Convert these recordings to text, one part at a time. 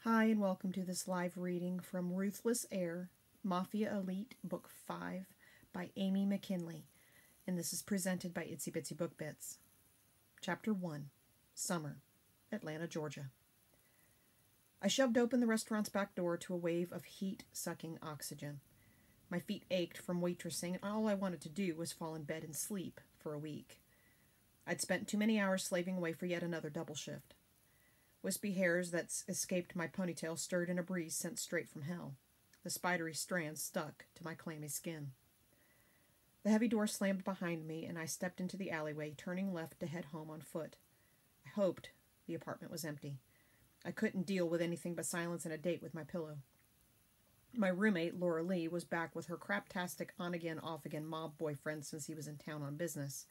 Hi, and welcome to this live reading from Ruthless, Heir, Mafia Elite, Book 5 by Amy McKinley, and this is presented by Itsy Bitsy Book Bits. Chapter 1, Summer, Atlanta, Georgia. I shoved open the restaurant's back door to a wave of heat-sucking oxygen. My feet ached from waitressing, and all I wanted to do was fall in bed and sleep for a week. I'd spent too many hours slaving away for yet another double shift. Wispy hairs that escaped my ponytail stirred in a breeze sent straight from hell. The spidery strands stuck to my clammy skin. The heavy door slammed behind me, and I stepped into the alleyway, turning left to head home on foot. I hoped the apartment was empty. I couldn't deal with anything but silence and a date with my pillow. My roommate, Laura Lee, was back with her craptastic on-again, off-again mob boyfriend since he was in town on business.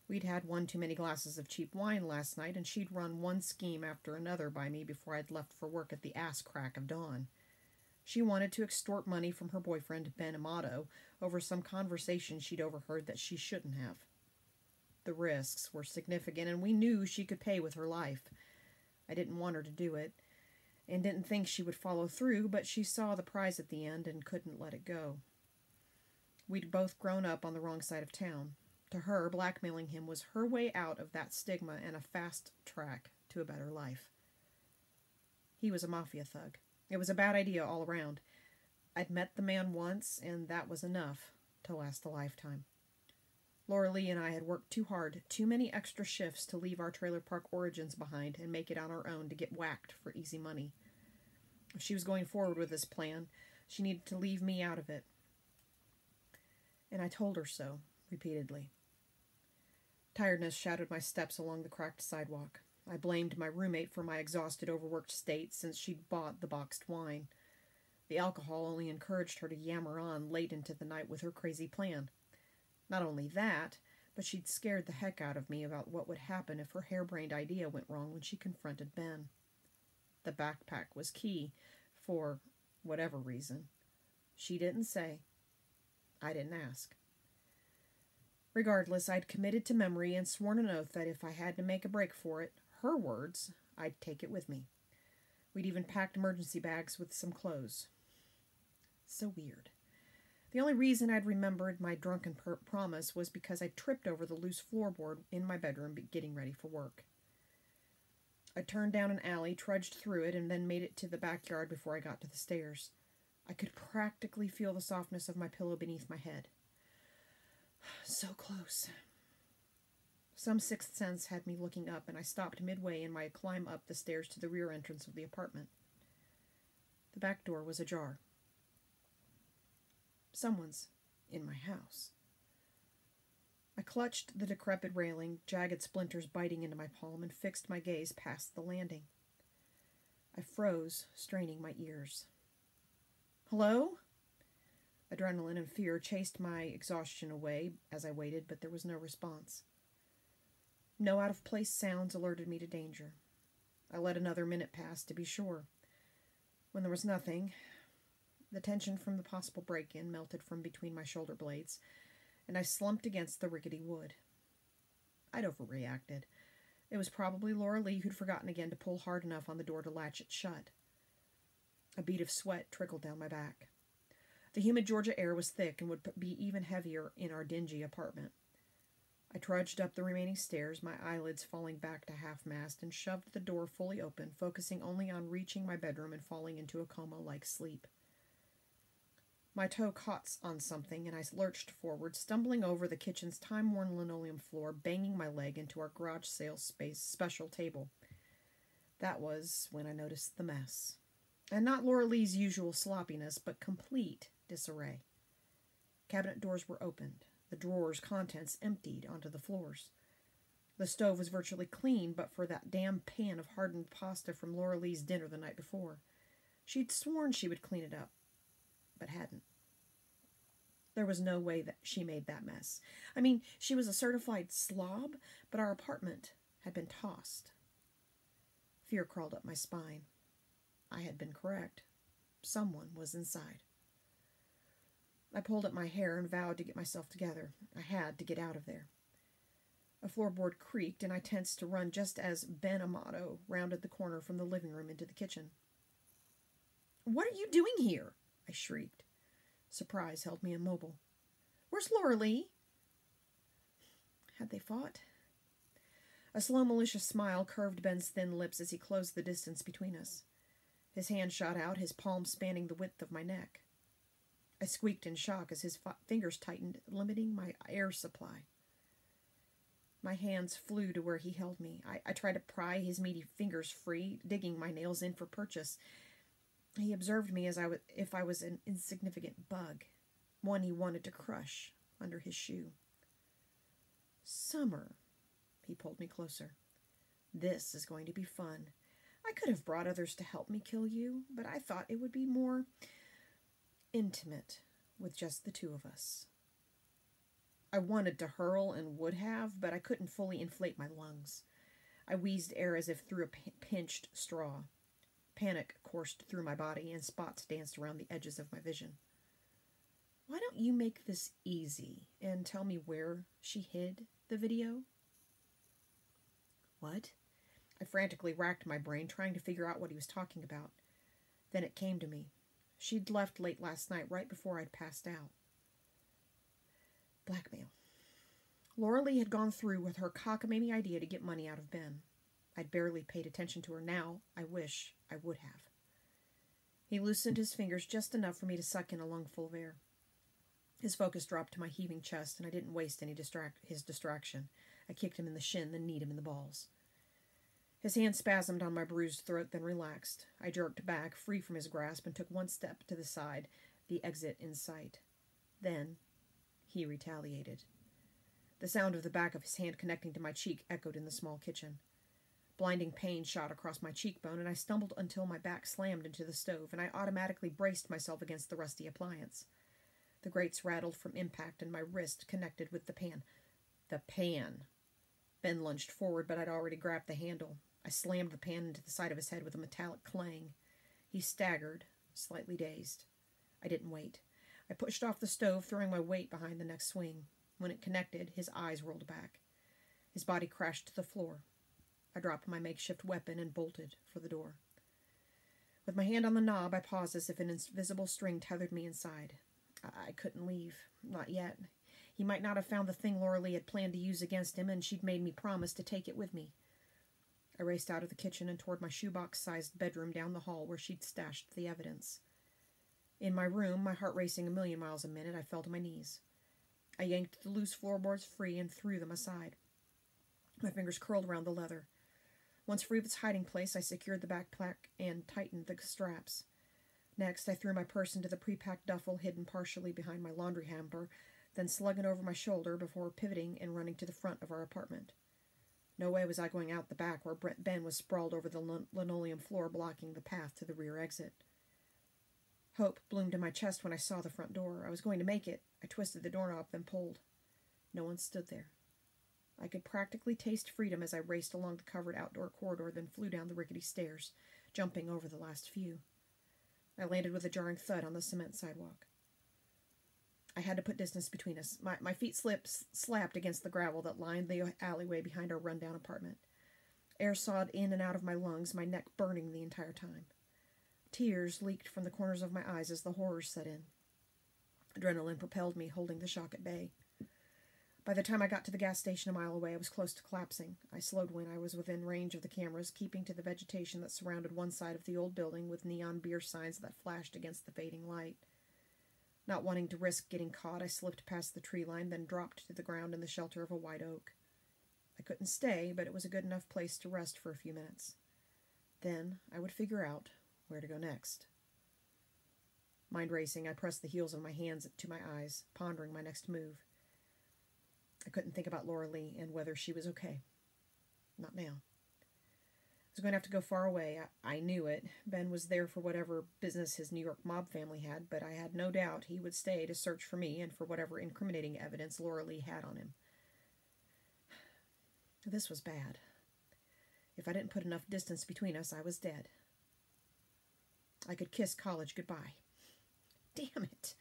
We'd had one too many glasses of cheap wine last night, and she'd run one scheme after another by me before I'd left for work at the ass crack of dawn. She wanted to extort money from her boyfriend, Ben Amato, over some conversation she'd overheard that she shouldn't have. The risks were significant, and we knew she could pay with her life. I didn't want her to do it, and didn't think she would follow through, but she saw the prize at the end and couldn't let it go. We'd both grown up on the wrong side of town. To her, blackmailing him was her way out of that stigma and a fast track to a better life. He was a mafia thug. It was a bad idea all around. I'd met the man once, and that was enough to last a lifetime. Laura Lee and I had worked too hard, too many extra shifts to leave our trailer park origins behind and make it on our own to get whacked for easy money. If she was going forward with this plan, she needed to leave me out of it. And I told her so, repeatedly. Tiredness shadowed my steps along the cracked sidewalk. I blamed my roommate for my exhausted, overworked state since she'd bought the boxed wine. The alcohol only encouraged her to yammer on late into the night with her crazy plan. Not only that, but she'd scared the heck out of me about what would happen if her harebrained idea went wrong when she confronted Ben. The backpack was key, for whatever reason. She didn't say. I didn't ask. Regardless, I'd committed to memory and sworn an oath that if I had to make a break for it, her words, I'd take it with me. We'd even packed emergency bags with some clothes. So weird. The only reason I'd remembered my drunken promise was because I tripped over the loose floorboard in my bedroom getting ready for work. I turned down an alley, trudged through it, and then made it to the backyard before I got to the stairs. I could practically feel the softness of my pillow beneath my head. So close. Some sixth sense had me looking up, and I stopped midway in my climb up the stairs to the rear entrance of the apartment. The back door was ajar. Someone's in my house. I clutched the decrepit railing, jagged splinters biting into my palm, and fixed my gaze past the landing. I froze, straining my ears. Hello? Adrenaline and fear chased my exhaustion away as I waited, but there was no response. No out-of-place sounds alerted me to danger. I let another minute pass to be sure. When there was nothing, the tension from the possible break-in melted from between my shoulder blades, and I slumped against the rickety wood. I'd overreacted. It was probably Laura Lee who'd forgotten again to pull hard enough on the door to latch it shut. A bead of sweat trickled down my back. The humid Georgia air was thick and would be even heavier in our dingy apartment. I trudged up the remaining stairs, my eyelids falling back to half-mast, and shoved the door fully open, focusing only on reaching my bedroom and falling into a coma-like sleep. My toe caught on something, and I lurched forward, stumbling over the kitchen's time-worn linoleum floor, banging my leg into our garage sales space special table. That was when I noticed the mess. And not Laura Lee's usual sloppiness, but complete disarray. Cabinet doors were opened, the drawers' contents emptied onto the floors. The stove was virtually clean, but for that damn pan of hardened pasta from Laura Lee's dinner the night before. She'd sworn she would clean it up, but hadn't. There was no way that she made that mess. I mean, she was a certified slob, but our apartment had been tossed. Fear crawled up my spine. I had been correct. Someone was inside. I pulled at my hair and vowed to get myself together. I had to get out of there. A floorboard creaked, and I tensed to run just as Ben Amato rounded the corner from the living room into the kitchen. What are you doing here?" I shrieked. Surprise held me immobile. "Where's Laura Lee?" Had they fought? A slow, malicious smile curved Ben's thin lips as he closed the distance between us. His hand shot out, his palm spanning the width of my neck. I squeaked in shock as his fingers tightened, limiting my air supply. My hands flew to where he held me. I tried to pry his meaty fingers free, digging my nails in for purchase. He observed me as if I was an insignificant bug, one he wanted to crush under his shoe. "Summer," he pulled me closer. "This is going to be fun. I could have brought others to help me kill you, but I thought it would be more intimate with just the two of us." I wanted to hurl and would have, but I couldn't fully inflate my lungs. I wheezed air as if through a pinched straw. Panic coursed through my body, and spots danced around the edges of my vision. "Why don't you make this easy and tell me where she hid the video?" "What?" I frantically racked my brain, trying to figure out what he was talking about. Then it came to me. She'd left late last night, right before I'd passed out. Blackmail. Laura Lee had gone through with her cockamamie idea to get money out of Ben. I'd barely paid attention to her now. I wish I would have. He loosened his fingers just enough for me to suck in a lungful of air. His focus dropped to my heaving chest, and I didn't waste his distraction. I kicked him in the shin, then kneed him in the balls. His hand spasmed on my bruised throat, then relaxed. I jerked back, free from his grasp, and took one step to the side, the exit in sight. Then he retaliated. The sound of the back of his hand connecting to my cheek echoed in the small kitchen. Blinding pain shot across my cheekbone, and I stumbled until my back slammed into the stove, and I automatically braced myself against the rusty appliance. The grates rattled from impact, and my wrist connected with the pan. The pan! Ben lunged forward, but I'd already grabbed the handle. I slammed the pan into the side of his head with a metallic clang. He staggered, slightly dazed. I didn't wait. I pushed off the stove, throwing my weight behind the next swing. When it connected, his eyes rolled back. His body crashed to the floor. I dropped my makeshift weapon and bolted for the door. With my hand on the knob, I paused as if an invisible string tethered me inside. I couldn't leave. Not yet. He might not have found the thing Laura Lee had planned to use against him, and she'd made me promise to take it with me. I raced out of the kitchen and toward my shoebox-sized bedroom down the hall where she'd stashed the evidence. In my room, my heart racing a million miles a minute, I fell to my knees. I yanked the loose floorboards free and threw them aside. My fingers curled around the leather. Once free of its hiding place, I secured the backpack and tightened the straps. Next, I threw my purse into the pre-packed duffel hidden partially behind my laundry hamper, then slung it over my shoulder before pivoting and running to the front of our apartment. No way was I going out the back where Ben was sprawled over the linoleum floor, blocking the path to the rear exit. Hope bloomed in my chest when I saw the front door. I was going to make it. I twisted the doorknob, then pulled. No one stood there. I could practically taste freedom as I raced along the covered outdoor corridor, then flew down the rickety stairs, jumping over the last few. I landed with a jarring thud on the cement sidewalk. I had to put distance between us. My feet slapped against the gravel that lined the alleyway behind our rundown apartment. Air sawed in and out of my lungs, my neck burning the entire time. Tears leaked from the corners of my eyes as the horror set in. Adrenaline propelled me, holding the shock at bay. By the time I got to the gas station a mile away, I was close to collapsing. I slowed when I was within range of the cameras, keeping to the vegetation that surrounded one side of the old building with neon beer signs that flashed against the fading light. Not wanting to risk getting caught, I slipped past the tree line, then dropped to the ground in the shelter of a white oak. I couldn't stay, but it was a good enough place to rest for a few minutes. Then I would figure out where to go next. Mind racing, I pressed the heels of my hands to my eyes, pondering my next move. I couldn't think about Laura Lee and whether she was okay. Not now. I was going to have to go far away. I knew it. Ben was there for whatever business his New York mob family had, but I had no doubt he would stay to search for me and for whatever incriminating evidence Laura Lee had on him. This was bad. If I didn't put enough distance between us, I was dead. I could kiss college goodbye. Damn it.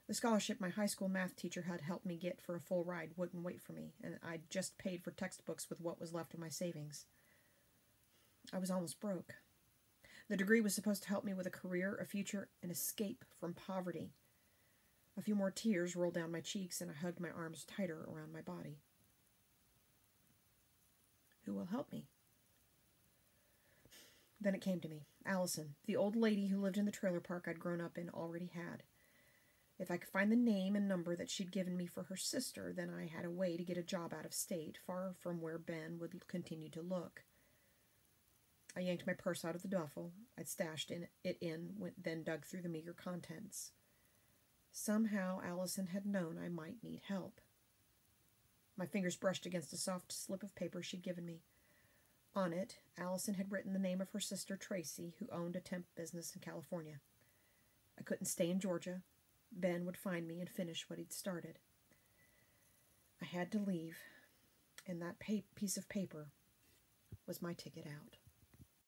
The scholarship my high school math teacher had helped me get for a full ride wouldn't wait for me, and I'd just paid for textbooks with what was left of my savings. I was almost broke. The degree was supposed to help me with a career, a future, an escape from poverty. A few more tears rolled down my cheeks, and I hugged my arms tighter around my body. Who will help me? Then it came to me. Allison, the old lady who lived in the trailer park I'd grown up in, already had. If I could find the name and number that she'd given me for her sister, then I had a way to get a job out of state, far from where Ben would continue to look. I yanked my purse out of the duffel I'd stashed then dug through the meager contents. Somehow Allison had known I might need help. My fingers brushed against a soft slip of paper she'd given me. On it, Allison had written the name of her sister Tracy, who owned a temp business in California. I couldn't stay in Georgia. Ben would find me and finish what he'd started. I had to leave, and that piece of paper was my ticket out.